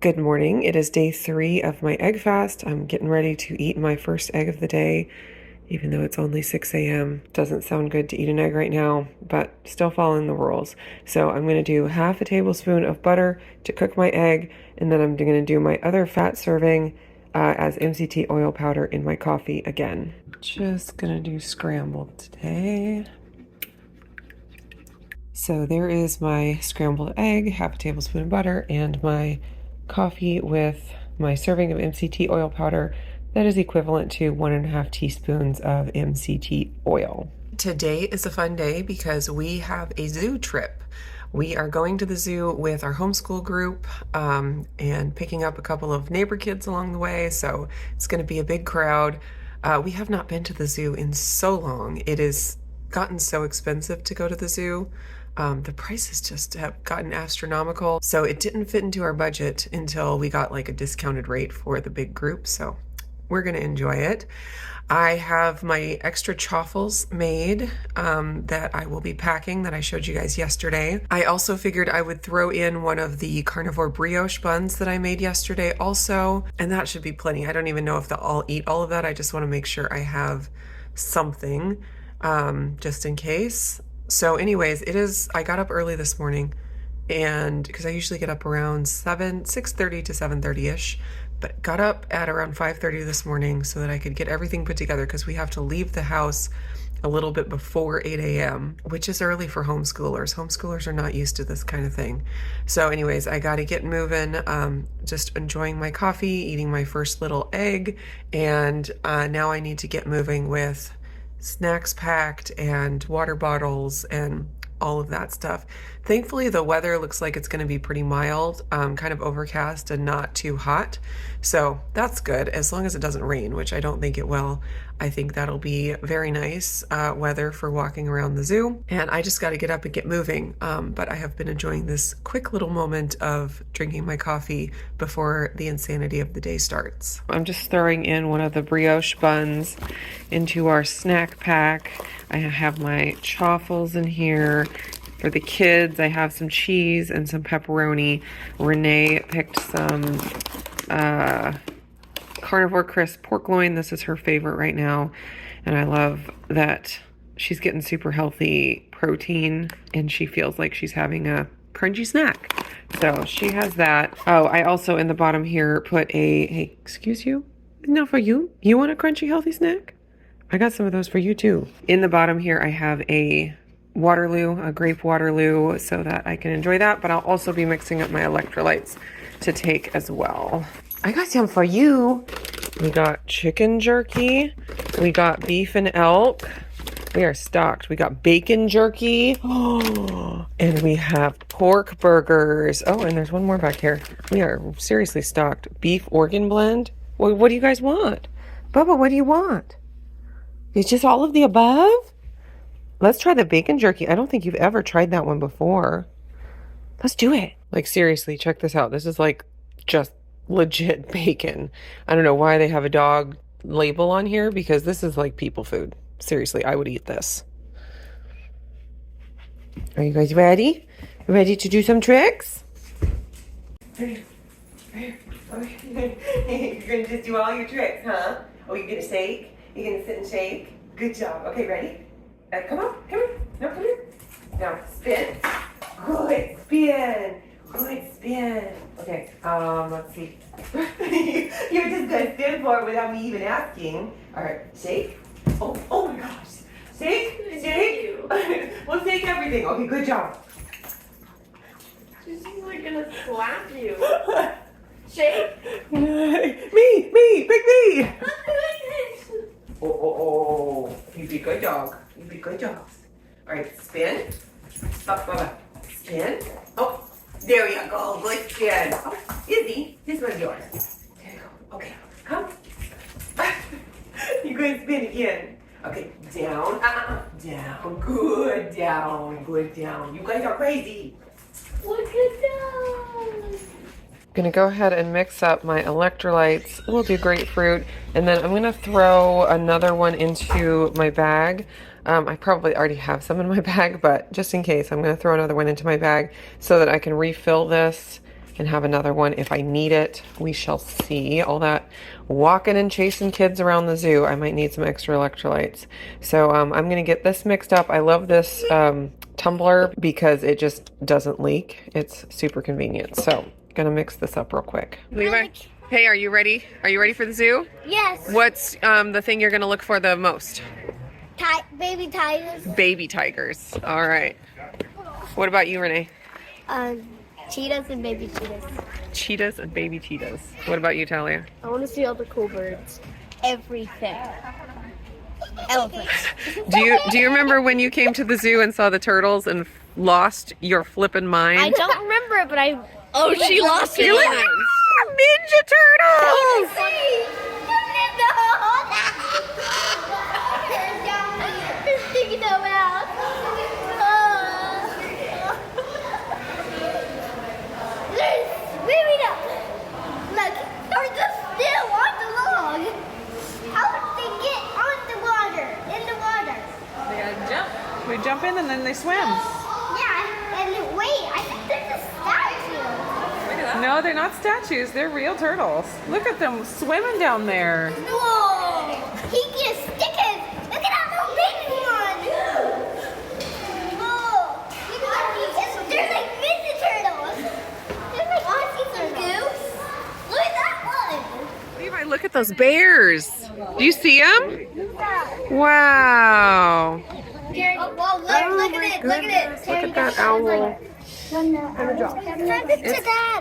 Good morning. It is day 3 of my egg fast. I'm getting ready to eat my first egg of the day, even though it's only 6 a.m. Doesn't sound good to eat an egg right now, but still following the rules. So I'm going to do half a tablespoon of butter to cook my egg, and then I'm going to do my other fat serving as MCT oil powder in my coffee again. Just going to do scrambled today. So there is my scrambled egg, half a tablespoon of butter, and my coffee with my serving of MCT oil powder that is equivalent to 1.5 teaspoons of MCT oil. Today is a fun day because we have a zoo trip. We are going to the zoo with our homeschool group and picking up a couple of neighbor kids along the way, so it's going to be a big crowd. We have not been to the zoo in so long. It has gotten so expensive to go to the zoo. The prices just have gotten astronomical, so it didn't fit into our budget until we got like a discounted rate for the big group, so we're gonna enjoy it. I have my extra chaffles made that I will be packing that I showed you guys yesterday. I also figured I would throw in one of the carnivore brioche buns that I made yesterday also, and that should be plenty. I don't even know if I'll eat all of that. I just want to make sure I have something just in case. So anyways, I got up early this morning, and because I usually get up around 6:30 to 7:30ish, but got up at around 5:30 this morning so that I could get everything put together because we have to leave the house a little bit before 8 a.m., which is early for homeschoolers. Homeschoolers are not used to this kind of thing. So anyways, I got to get moving, just enjoying my coffee, eating my first little egg, and now I need to get moving with snacks packed and water bottles and all of that stuff. Thankfully, the weather looks like it's going to be pretty mild, kind of overcast and not too hot. So that's good, as long as it doesn't rain, which I don't think it will. I think that'll be very nice weather for walking around the zoo. And I just got to get up and get moving. But I have been enjoying this quick little moment of drinking my coffee before the insanity of the day starts. I'm just throwing in one of the brioche buns into our snack pack. I have my chaffles in here. For the kids, I have some cheese and some pepperoni. Renee picked some carnivore crisp pork loin. This is her favorite right now. And I love that she's getting super healthy protein and she feels like she's having a crunchy snack. So she has that. Oh, I also in the bottom here put hey, excuse you? No, for you? You want a crunchy healthy snack? I got some of those for you too. In the bottom here, I have a grape Waterloo, so that I can enjoy that, but I'll also be mixing up my electrolytes to take as well. I got some for you. We got chicken jerky. We got beef and elk. We are stocked. We got bacon jerky. Oh, and we have pork burgers. Oh, and there's one more back here. We are seriously stocked. Beef organ blend. Well, what do you guys want? Bubba, what do you want? It's just all of the above? Let's try the bacon jerky. I don't think you've ever tried that one before. Let's do it. Like, seriously, check this out. This is like just legit bacon. I don't know why they have a dog label on here because this is like people food. Seriously, I would eat this. Are you guys ready? Ready to do some tricks? You're gonna just do all your tricks, huh? Oh, you're gonna shake? You're gonna sit and shake? Good job. Okay, ready? Come on, come here. No, come here. Now, spin. Good spin. Good spin. Okay, let's see. You're just gonna spin for it without me even asking. All right, shake. Oh my gosh. Shake, shake. We'll shake everything. Okay, good job. She's like gonna slap you. Shake. Me, big me. Oh. You be a good dog. You be good dogs. All right, spin. Up, Bubba. Spin. Oh, there you go. Good spin. Oh, Izzy, this one's yours. There you go. Okay, come. You're going to spin again. Okay, down. Down. Good down. Good down. You guys are crazy. Look at that. I'm gonna go ahead and mix up my electrolytes. We'll do grapefruit, and then I'm gonna throw another one into my bag. I probably already have some in my bag, but just in case, I'm gonna throw another one into my bag so that I can refill this and have another one if I need it. We shall see. All that walking and chasing kids around the zoo, I might need some extra electrolytes. So I'm gonna get this mixed up. I love this tumbler because it just doesn't leak. It's super convenient. So gonna mix this up real quick. Levi, hey, are you ready? Are you ready for the zoo? Yes. What's the thing you're gonna look for the most? Baby tigers. Baby tigers. All right. What about you, Renee? Cheetahs and baby cheetahs. Cheetahs and baby cheetahs. What about you, Talia? I want to see all the cool birds. Everything. Elephants. Do you remember when you came to the zoo and saw the turtles and lost your flippin' mind? I don't remember it, but Oh, she lost her You're like, mind. "Ah, Ninja Turtles! We jump in and then they swim. Yeah, and wait, I think there's a statue. No, they're not statues. They're real turtles. Look at them swimming down there. Whoa! He can stick it. Look at that little baby one. Whoa! They're like Ninja Turtles. They're like Aussie Goose. Look at that one. Levi, look at those bears. Do you see them? Wow. Whoa, look at it. Look at it. Look at that owl.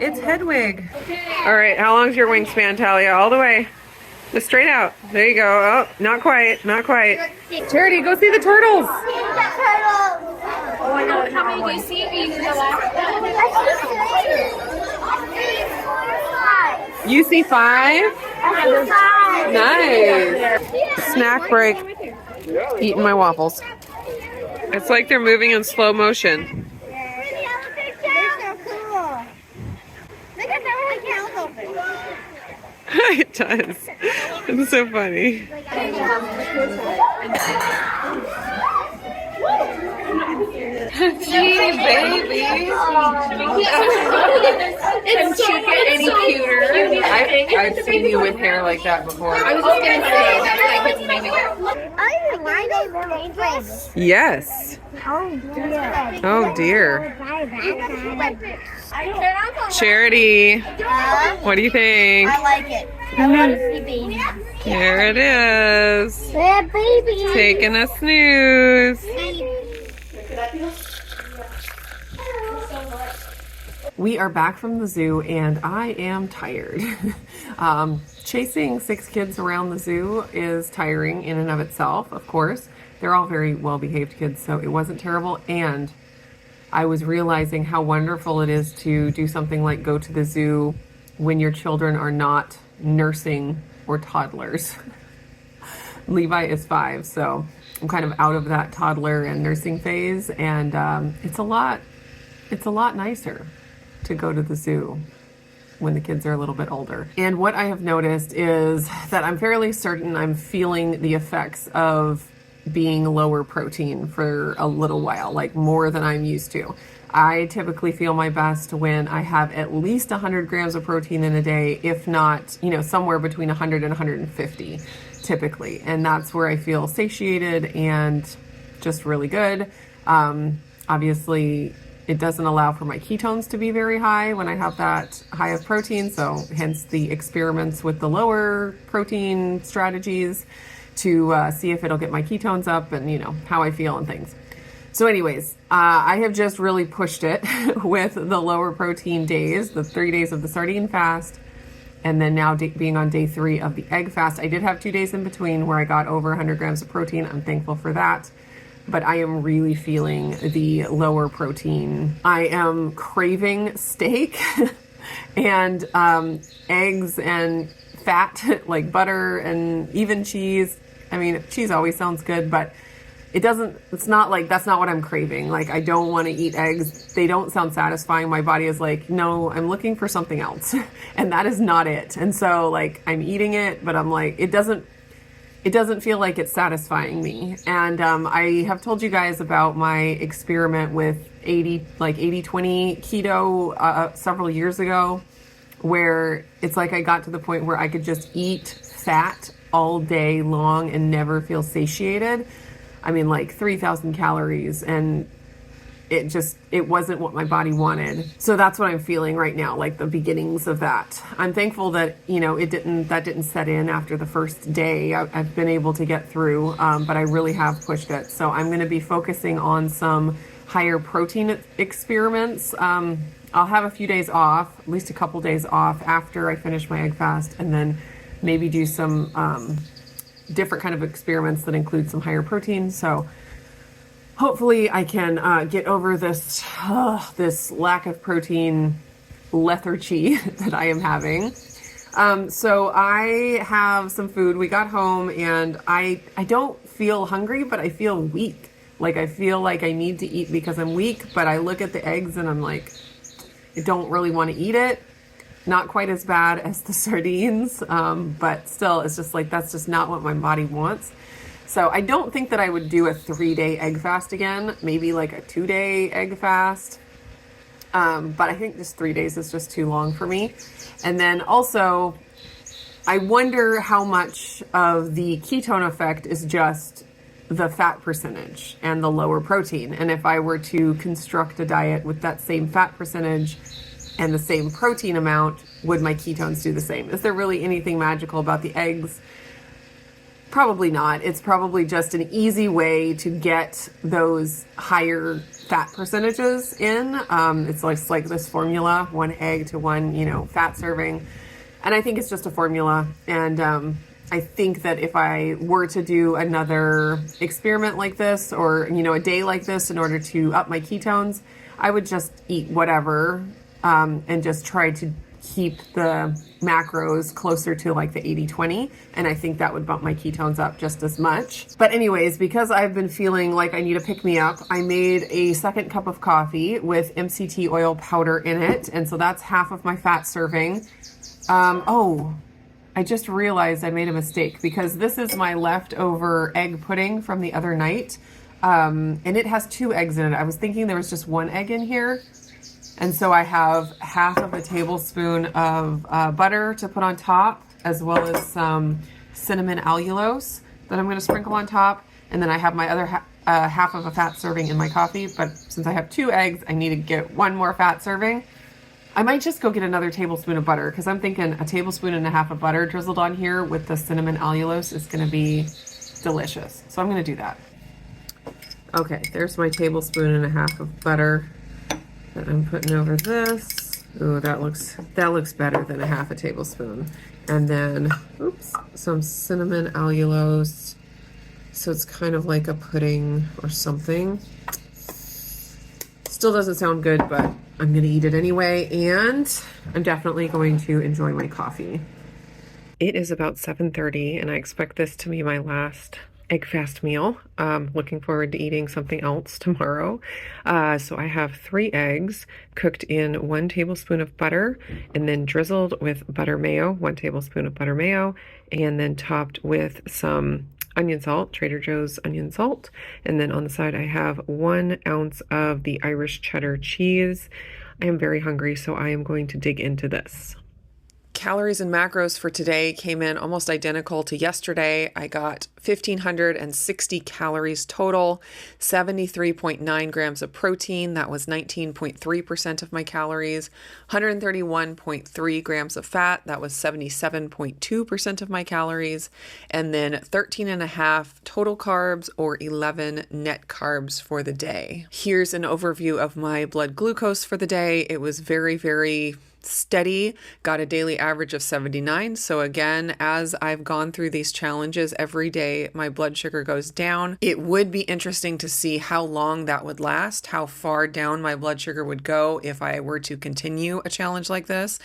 It's Hedwig. All right, how long's your wingspan, Talia? All the way. Just straight out. There you go. Oh, not quite. Not quite. Charity, go see the turtles. Oh my God, how many do you see? You see 5? Nice. Snack break. Eating my waffles. It's like they're moving in slow motion. It does. It's so funny. Gee, baby. Can she get any cuter? I've seen you with hair like that before. I was just gonna say that's like his name. Oh, my name is dangerous. Yes. Oh Oh dear. dear. Charity, what do you think? I like it. I want to see baby. Here it is. Yeah, baby. Taking a snooze. We are back from the zoo and I am tired. Chasing 6 kids around the zoo is tiring in and of itself, of course. They're all very well-behaved kids, so it wasn't terrible. And I was realizing how wonderful it is to do something like go to the zoo when your children are not nursing or toddlers. Levi is 5, so I'm kind of out of that toddler and nursing phase, and it's a lot nicer to go to the zoo when the kids are a little bit older. And what I have noticed is that I'm fairly certain I'm feeling the effects of being lower protein for a little while, like more than I'm used to. I typically feel my best when I have at least 100 grams of protein in a day, if not, somewhere between 100 and 150 typically. And that's where I feel satiated and just really good. Obviously, it doesn't allow for my ketones to be very high when I have that high of protein. So hence the experiments with the lower protein strategies to see if it'll get my ketones up and, how I feel and things. So anyways, I have just really pushed it with the lower protein days, the 3 days of the sardine fast, and then now being on day 3 of the egg fast. I did have 2 days in between where I got over 100 grams of protein. I'm thankful for that. But I am really feeling the lower protein. I am craving steak and eggs and fat, like butter and even cheese. I mean, cheese always sounds good, but it's not like, that's not what I'm craving. Like, I don't want to eat eggs. They don't sound satisfying. My body is like, no, I'm looking for something else. And that is not it. And so like, I'm eating it, but I'm like, it doesn't feel like it's satisfying me. And I have told you guys about my experiment with 80/20 keto several years ago, where it's like I got to the point where I could just eat fat all day long and never feel satiated. I mean, like 3,000 calories, and it wasn't what my body wanted. So that's what I'm feeling right now, like the beginnings of that. I'm thankful that, that didn't set in after the first day. I've been able to get through, but I really have pushed it. So I'm going to be focusing on some higher protein experiments. I'll have a few days off, at least a couple days off after I finish my egg fast, and then maybe do some different kind of experiments that include some higher protein. So hopefully I can get over this lack of protein lethargy that I am having. So I have some food. We got home and I don't feel hungry, but I feel weak. Like I feel like I need to eat because I'm weak, but I look at the eggs and I'm like, I don't really want to eat it. Not quite as bad as the sardines, but still it's just like, that's just not what my body wants. So I don't think that I would do a 3-day egg fast again, maybe like a 2-day egg fast. But I think just 3 days is just too long for me. And then also, I wonder how much of the ketone effect is just the fat percentage and the lower protein. And if I were to construct a diet with that same fat percentage and the same protein amount, would my ketones do the same? Is there really anything magical about the eggs? Probably not. It's probably just an easy way to get those higher fat percentages in. It's like this formula, 1 egg to 1, fat serving. And I think it's just a formula. And I think that if I were to do another experiment like this or, a day like this in order to up my ketones, I would just eat whatever and just try to keep the macros closer to like the 80/20, and I think that would bump my ketones up just as much. But anyways, because I've been feeling like I need a pick-me-up, I made a second cup of coffee with MCT oil powder in it, and so that's half of my fat serving. I just realized I made a mistake because this is my leftover egg pudding from the other night, and it has 2 eggs in it. I was thinking there was just 1 egg in here. And so I have half of a tablespoon of butter to put on top, as well as some cinnamon allulose that I'm going to sprinkle on top. And then I have my other half of a fat serving in my coffee. But since I have 2 eggs, I need to get 1 more fat serving. I might just go get another tablespoon of butter because I'm thinking a tablespoon and a half of butter drizzled on here with the cinnamon allulose is going to be delicious. So I'm going to do that. Okay, there's my tablespoon and a half of butter that I'm putting over this. Ooh, that looks better than a half a tablespoon. And then, some cinnamon allulose. So it's kind of like a pudding or something. Still doesn't sound good, but I'm gonna eat it anyway, and I'm definitely going to enjoy my coffee. It is about 7:30, and I expect this to be my last egg fast meal. Looking forward to eating something else tomorrow. So I have 3 eggs cooked in 1 tablespoon of butter and then drizzled with butter mayo, 1 tablespoon of butter mayo, and then topped with some onion salt, Trader Joe's onion salt. And then on the side, I have 1 ounce of the Irish cheddar cheese. I am very hungry, so I am going to dig into this. Calories and macros for today came in almost identical to yesterday. I got 1,560 calories total, 73.9 grams of protein. That was 19.3% of my calories. 131.3 grams of fat. That was 77.2% of my calories. And then 13.5 total carbs or 11 net carbs for the day. Here's an overview of my blood glucose for the day. It was very, very steady, got a daily average of 79. So again, as I've gone through these challenges every day, my blood sugar goes down. It would be interesting to see how long that would last, how far down my blood sugar would go if I were to continue a challenge like this.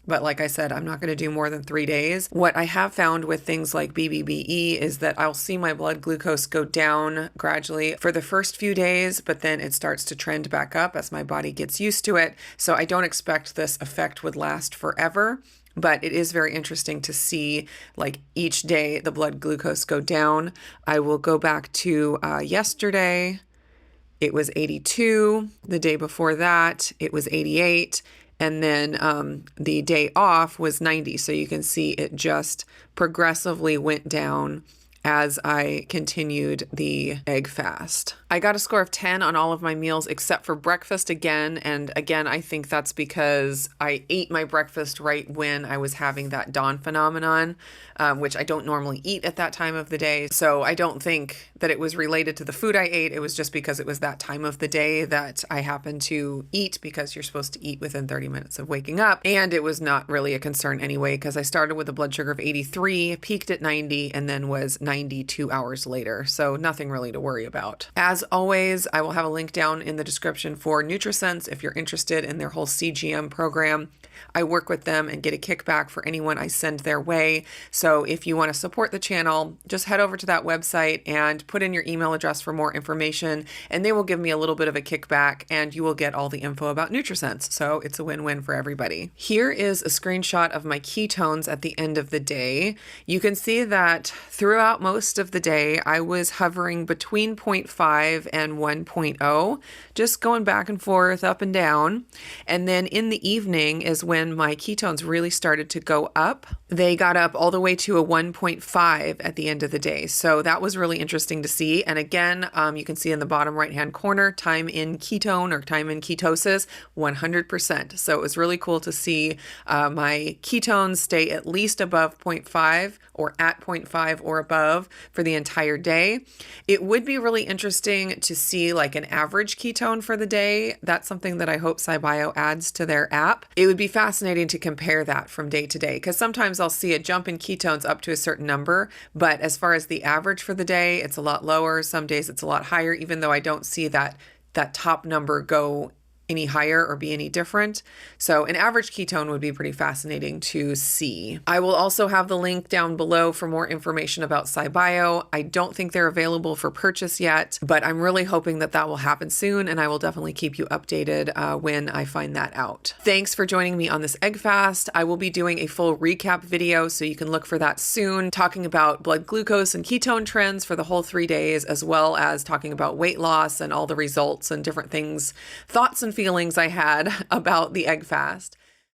But like I said, I'm not going to do more than 3 days. What I have found with things like BBBE is that I'll see my blood glucose go down gradually for the first few days, but then it starts to trend back up as my body gets used to it. So I don't expect this effect would last forever. But it is very interesting to see, like, each day the blood glucose go down. I will go back to yesterday. it was 82. The day before that, it was 88. And then the day off was 90. So you can see it just progressively went down as I continued the egg fast. I got a score of 10 on all of my meals except for breakfast again. And again, I think that's because I ate my breakfast right when I was having that dawn phenomenon, which I don't normally eat at that time of the day. So I don't think that it was related to the food I ate. It was just because it was that time of the day that I happened to eat, because you're supposed to eat within 30 minutes of waking up. And it was not really a concern anyway, because I started with a blood sugar of 83, peaked at 90, and then was 92 hours later. So nothing really to worry about. As always, I will have a link down in the description for NutriSense if you're interested in their whole CGM program. I work with them and get a kickback for anyone I send their way. So if you want to support the channel, just head over to that website and put in your email address for more information, and they will give me a little bit of a kickback, and you will get all the info about NutriSense. So it's a win-win for everybody. Here is a screenshot of my ketones at the end of the day. You can see that throughout most of the day, I was hovering between 0.5 and 1.0, just going back and forth, up and down. And then in the evening is when my ketones really started to go up. They got up all the way to a 1.5 at the end of the day. So that was really interesting to see. And again, you can see in the bottom right-hand corner, time in ketone or time in ketosis, 100%. So it was really cool to see my ketones stay at least above 0.5 or at 0.5 or above for the entire day. It would be really interesting to see like an average ketone for the day. That's something that I hope SciBio adds to their app. It would be fascinating to compare that from day to day, because sometimes I'll see a jump in ketones up to a certain number, but as far as the average for the day, it's a lot lower. Some days it's a lot higher, even though I don't see that top number go any higher or be any different. So an average ketone would be pretty fascinating to see. I will also have the link down below for more information about SciBio. I don't think they're available for purchase yet, but I'm really hoping that that will happen soon, and I will definitely keep you updated when I find that out. Thanks for joining me on this egg fast. I will be doing a full recap video, so you can look for that soon, talking about blood glucose and ketone trends for the whole 3 days, as well as talking about weight loss and all the results and different things, thoughts and feelings I had about the egg fast.